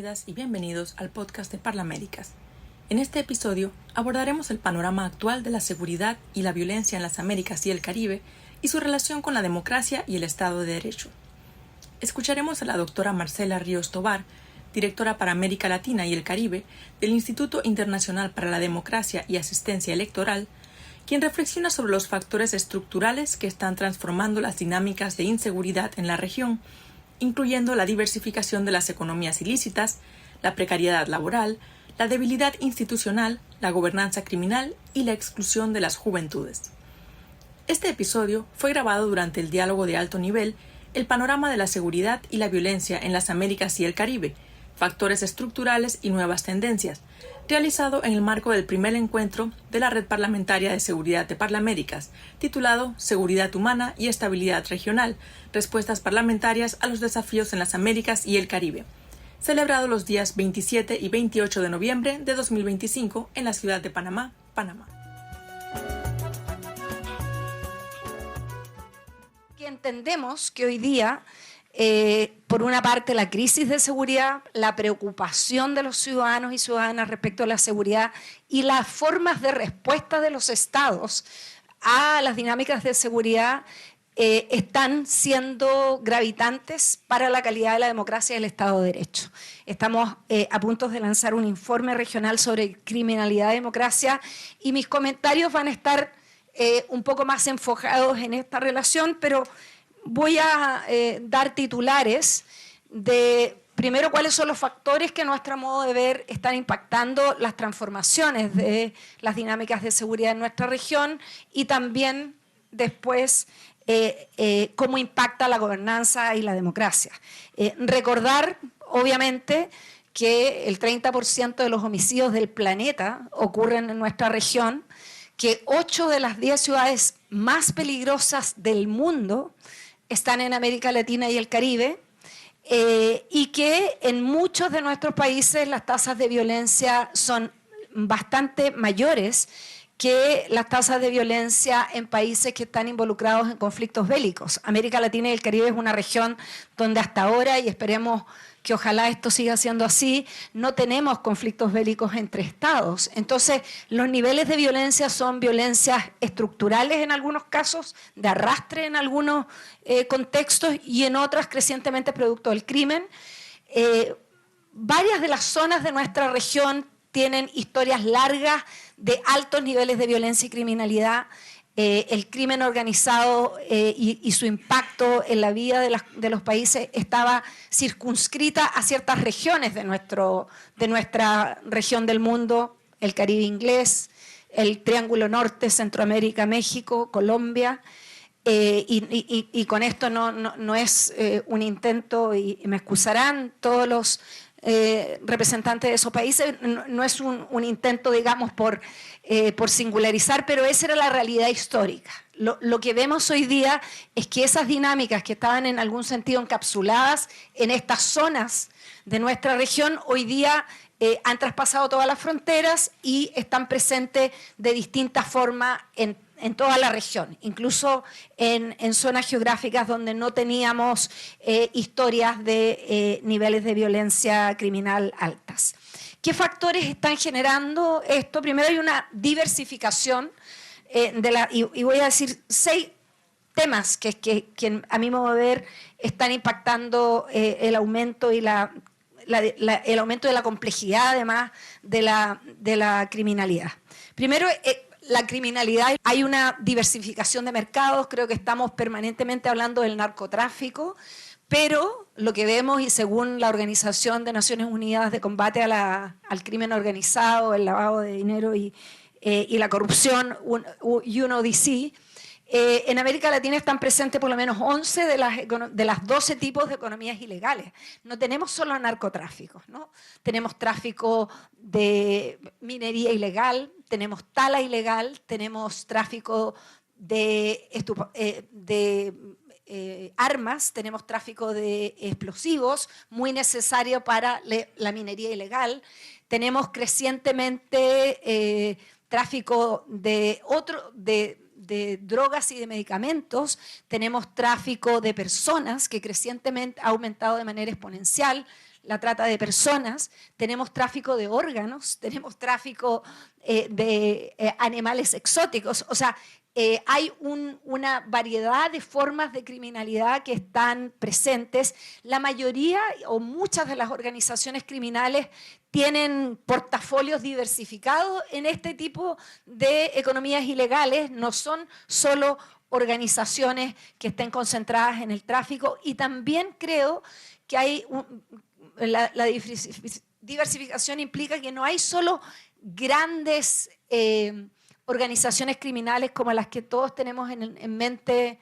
Bienvenidas y bienvenidos al podcast de Parlaméricas. En este episodio abordaremos el panorama actual de la seguridad y la violencia en las Américas y el Caribe y su relación con la democracia y el Estado de Derecho. Escucharemos a la doctora Marcela Ríos Tobar, directora para América Latina y el Caribe del Instituto Internacional para la Democracia y Asistencia Electoral, quien reflexiona sobre los factores estructurales que están transformando las dinámicas de inseguridad en la región, incluyendo la diversificación de las economías ilícitas, la precariedad laboral, la debilidad institucional, la gobernanza criminal y la exclusión de las juventudes. Este episodio fue grabado durante el diálogo de alto nivel El panorama de la seguridad y la violencia en las Américas y el Caribe, factores estructurales y nuevas tendencias, realizado en el marco del primer encuentro de la Red Parlamentaria de Seguridad de Parlaméricas, titulado Seguridad Humana y Estabilidad Regional, respuestas parlamentarias a los desafíos en las Américas y el Caribe, celebrado los días 27 y 28 de noviembre de 2025 en la ciudad de Panamá, Panamá. Entendemos que hoy día, por una parte, la crisis de seguridad, la preocupación de los ciudadanos y ciudadanas respecto a la seguridad y las formas de respuesta de los estados a las dinámicas de seguridad están siendo gravitantes para la calidad de la democracia y el Estado de Derecho. Estamos a punto de lanzar un informe regional sobre criminalidad y democracia y mis comentarios van a estar un poco más enfocados en esta relación, pero voy a dar titulares de, primero, cuáles son los factores que a nuestro modo de ver están impactando las transformaciones de las dinámicas de seguridad en nuestra región y también después cómo impacta la gobernanza y la democracia. Recordar, obviamente, que el 30% de los homicidios del planeta ocurren en nuestra región, que 8 de las 10 ciudades más peligrosas del mundo están en América Latina y el Caribe, y que en muchos de nuestros países las tasas de violencia son bastante mayores que las tasas de violencia en países que están involucrados en conflictos bélicos. América Latina y el Caribe es una región donde hasta ahora, y esperemos que ojalá esto siga siendo así, no tenemos conflictos bélicos entre estados. Entonces, los niveles de violencia son violencias estructurales en algunos casos, de arrastre en algunos contextos y en otras crecientemente producto del crimen. Varias de las zonas de nuestra región tienen historias largas de altos niveles de violencia y criminalidad. El crimen organizado y su impacto en la vida de los países estaba circunscrita a ciertas regiones de nuestra región del mundo, el Caribe inglés, el Triángulo Norte, Centroamérica, México, Colombia, y con esto no es un intento, y me excusarán todos los representantes de esos países, no es un intento, digamos, por singularizar, pero esa era la realidad histórica. Lo que vemos hoy día es que esas dinámicas que estaban en algún sentido encapsuladas en estas zonas de nuestra región, hoy día han traspasado todas las fronteras y están presentes de distintas formas en toda la región, incluso en zonas geográficas donde no teníamos historias de niveles de violencia criminal altas. ¿Qué factores están generando esto? Primero, hay una diversificación y voy a decir 6 temas que a mi modo de ver están impactando el aumento y el aumento de la complejidad, además de la criminalidad. Primero, la criminalidad. Hay una diversificación de mercados, creo que estamos permanentemente hablando del narcotráfico, pero lo que vemos, y según la Organización de Naciones Unidas de Combate al Crimen Organizado, el lavado de dinero y la corrupción, UNODC, en América Latina están presentes por lo menos 11 de las 12 tipos de economías ilegales. No tenemos solo narcotráfico, ¿no? Tenemos tráfico de minería ilegal, tenemos tala ilegal, tenemos tráfico de armas, tenemos tráfico de explosivos, muy necesario para la minería ilegal. Tenemos crecientemente tráfico de drogas y de medicamentos, tenemos tráfico de personas que crecientemente ha aumentado de manera exponencial, la trata de personas, tenemos tráfico de órganos, tenemos tráfico de animales exóticos. O sea, hay una variedad de formas de criminalidad que están presentes. La mayoría o muchas de las organizaciones criminales tienen portafolios diversificados en este tipo de economías ilegales, no son solo organizaciones que estén concentradas en el tráfico, y también creo que hay la diversificación implica que no hay solo grandes organizaciones criminales como las que todos tenemos en mente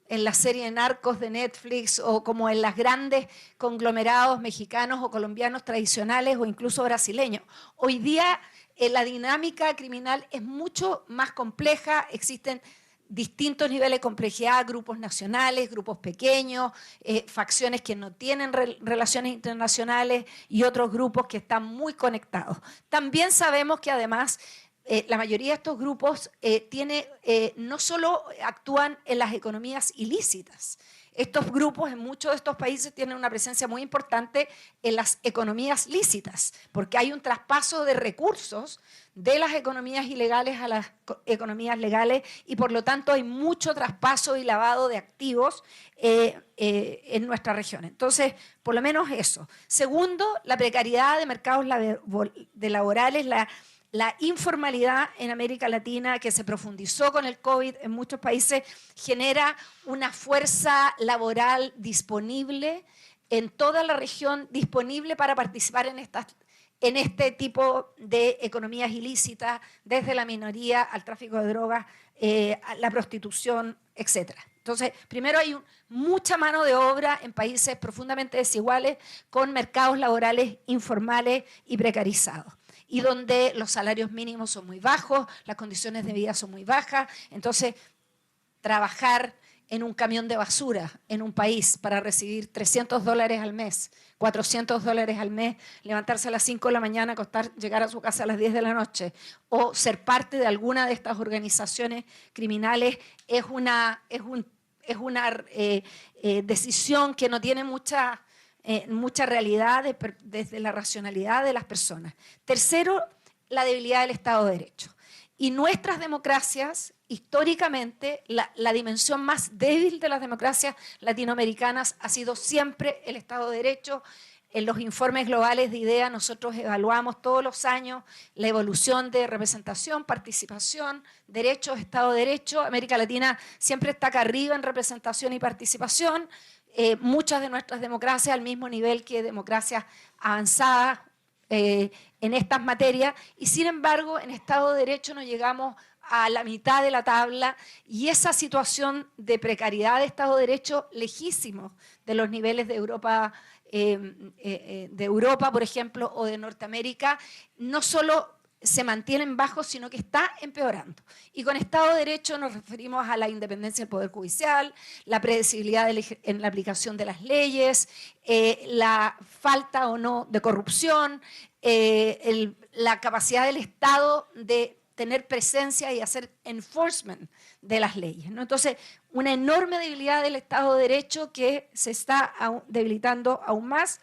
en la serie Narcos de Netflix, o como en los grandes conglomerados mexicanos o colombianos tradicionales o incluso brasileños. Hoy día la dinámica criminal es mucho más compleja, existen distintos niveles de complejidad, grupos nacionales, grupos pequeños, facciones que no tienen relaciones internacionales y otros grupos que están muy conectados. También sabemos que además la mayoría de estos grupos no solo actúan en las economías ilícitas. Estos grupos en muchos de estos países tienen una presencia muy importante en las economías lícitas, porque hay un traspaso de recursos de las economías ilegales a las economías legales, y por lo tanto hay mucho traspaso y lavado de activos en nuestra región. Entonces, por lo menos eso. Segundo, la precariedad de mercados laborales, la informalidad en América Latina, que se profundizó con el COVID en muchos países, genera una fuerza laboral disponible en toda la región, disponible para participar en este tipo de economías ilícitas, desde la minoría al tráfico de drogas, a la prostitución, etc. Entonces, primero hay mucha mano de obra en países profundamente desiguales, con mercados laborales informales y precarizados, y donde los salarios mínimos son muy bajos, las condiciones de vida son muy bajas. Entonces, trabajar en un camión de basura en un país para recibir $300 al mes, $400 al mes, levantarse a las 5 de la mañana, llegar a su casa a las 10 de la noche, o ser parte de alguna de estas organizaciones criminales, es una decisión que no tiene mucha realidad desde la racionalidad de las personas. Tercero, la debilidad del Estado de Derecho. Y nuestras democracias, históricamente, la dimensión más débil de las democracias latinoamericanas ha sido siempre el Estado de Derecho. En los informes globales de IDEA nosotros evaluamos todos los años la evolución de representación, participación, derechos, Estado de Derecho. América Latina siempre está acá arriba en representación y participación. Muchas de nuestras democracias al mismo nivel que democracias avanzadas en estas materias, y sin embargo en Estado de Derecho no llegamos a la mitad de la tabla, y esa situación de precariedad de Estado de Derecho lejísimo de los niveles de Europa, por ejemplo, o de Norteamérica, no solo se mantienen bajos, sino que está empeorando. Y con Estado de Derecho nos referimos a la independencia del Poder Judicial, la predecibilidad en la aplicación de las leyes, la falta o no de corrupción, la capacidad del Estado de tener presencia y hacer enforcement de las leyes, ¿no? Entonces, una enorme debilidad del Estado de Derecho que se está debilitando aún más.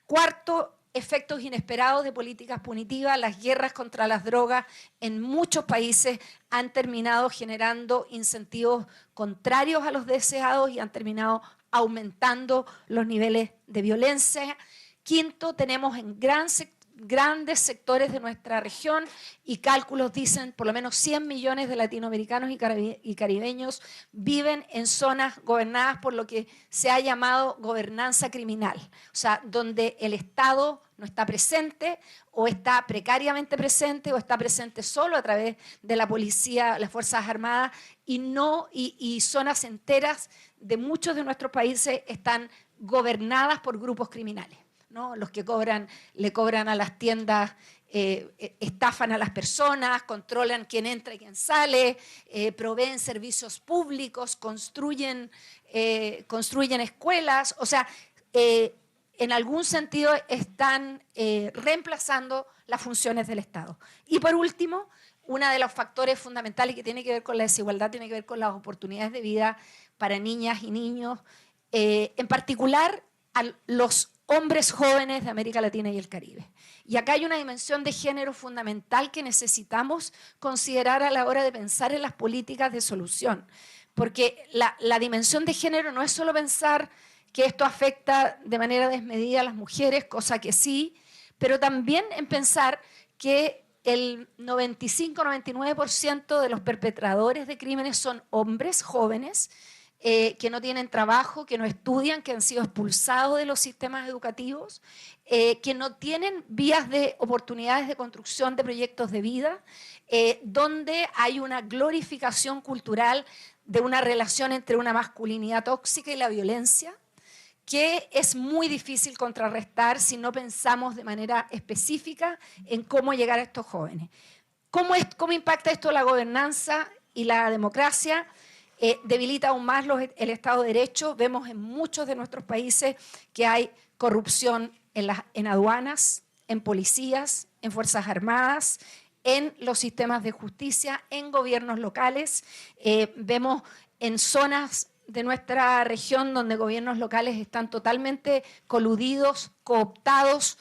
Cuarto, efectos inesperados de políticas punitivas. Las guerras contra las drogas en muchos países han terminado generando incentivos contrarios a los deseados y han terminado aumentando los niveles de violencia. Quinto, tenemos en grandes sectores de nuestra región, y cálculos dicen por lo menos 100 millones de latinoamericanos y caribeños viven en zonas gobernadas por lo que se ha llamado gobernanza criminal, o sea, donde el Estado no está presente, o está precariamente presente, o está presente solo a través de la policía, las Fuerzas Armadas, y zonas enteras de muchos de nuestros países están gobernadas por grupos criminales, ¿no? Los que le cobran a las tiendas, estafan a las personas, controlan quién entra y quién sale, proveen servicios públicos, construyen escuelas. O sea, en algún sentido están reemplazando las funciones del Estado. Y por último, uno de los factores fundamentales que tiene que ver con la desigualdad tiene que ver con las oportunidades de vida para niñas y niños, en particular a los hombres jóvenes de América Latina y el Caribe. Y acá hay una dimensión de género fundamental que necesitamos considerar a la hora de pensar en las políticas de solución. Porque la dimensión de género no es solo pensar que esto afecta de manera desmedida a las mujeres, cosa que sí, pero también en pensar que el 95-99% de los perpetradores de crímenes son hombres jóvenes que no tienen trabajo, que no estudian, que han sido expulsados de los sistemas educativos, que no tienen vías de oportunidades de construcción de proyectos de vida, donde hay una glorificación cultural de una relación entre una masculinidad tóxica y la violencia, que es muy difícil contrarrestar si no pensamos de manera específica en cómo llegar a estos jóvenes. ¿Cómo impacta esto la gobernanza y la democracia? Debilita aún más el Estado de Derecho. Vemos en muchos de nuestros países que hay corrupción en aduanas, en policías, en fuerzas armadas, en los sistemas de justicia, en gobiernos locales. Vemos en zonas de nuestra región donde gobiernos locales están totalmente coludidos, cooptados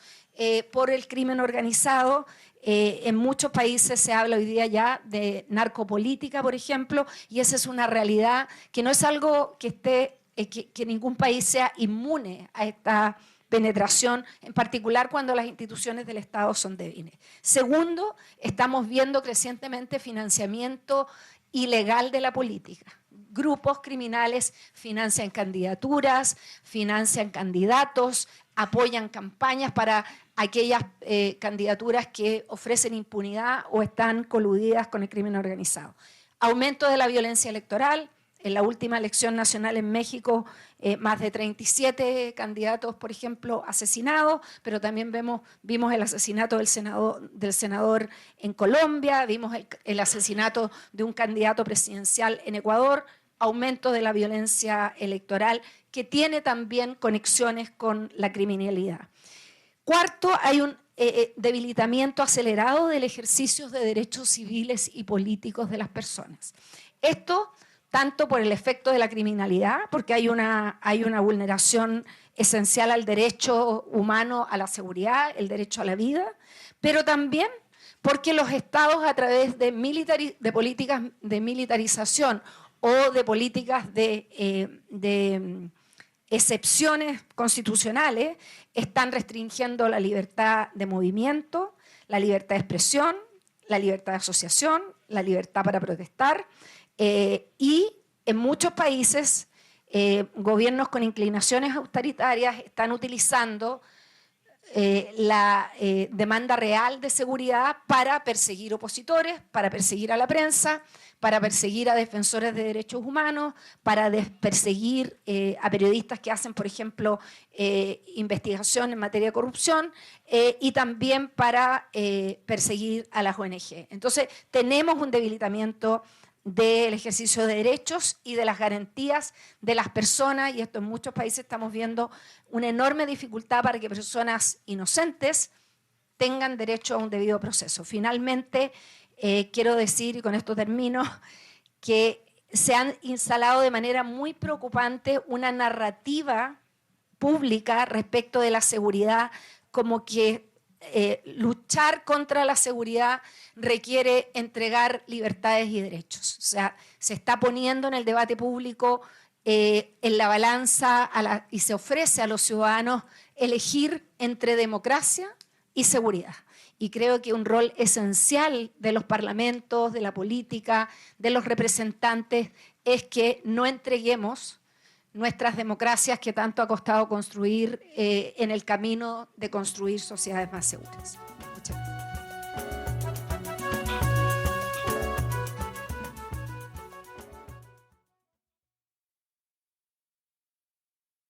por el crimen organizado. En muchos países se habla hoy día ya de narcopolítica, por ejemplo, y esa es una realidad que no es algo que ningún país sea inmune a esta penetración, en particular cuando las instituciones del Estado son débiles. Segundo, estamos viendo crecientemente financiamiento ilegal de la política. Grupos criminales financian candidaturas, financian candidatos, apoyan campañas para aquellas candidaturas que ofrecen impunidad o están coludidas con el crimen organizado. Aumento de la violencia electoral. En la última elección nacional en México, más de 37 candidatos, por ejemplo, asesinados, pero también vimos el asesinato del senador en Colombia, vimos el asesinato de un candidato presidencial en Ecuador, aumento de la violencia electoral, que tiene también conexiones con la criminalidad. Cuarto, hay un debilitamiento acelerado del ejercicio de derechos civiles y políticos de las personas. Esto tanto por el efecto de la criminalidad, porque hay una vulneración esencial al derecho humano a la seguridad, el derecho a la vida, pero también porque los estados a través de políticas de militarización o de políticas de excepciones constitucionales están restringiendo la libertad de movimiento, la libertad de expresión, la libertad de asociación, la libertad para protestar, y en muchos países gobiernos con inclinaciones autoritarias están utilizando la demanda real de seguridad para perseguir opositores, para perseguir a la prensa, para perseguir a defensores de derechos humanos, para perseguir a periodistas que hacen, por ejemplo, investigación en materia de corrupción, y también para perseguir a las ONG. Entonces, tenemos un debilitamiento del ejercicio de derechos y de las garantías de las personas, y esto en muchos países estamos viendo una enorme dificultad para que personas inocentes tengan derecho a un debido proceso. Finalmente, quiero decir, y con esto termino, que se han instalado de manera muy preocupante una narrativa pública respecto de la seguridad, como que luchar contra la seguridad requiere entregar libertades y derechos. O sea, se está poniendo en el debate público en la balanza y se ofrece a los ciudadanos elegir entre democracia y seguridad. Y creo que un rol esencial de los parlamentos, de la política, de los representantes, es que no entreguemos nuestras democracias que tanto ha costado construir en el camino de construir sociedades más seguras.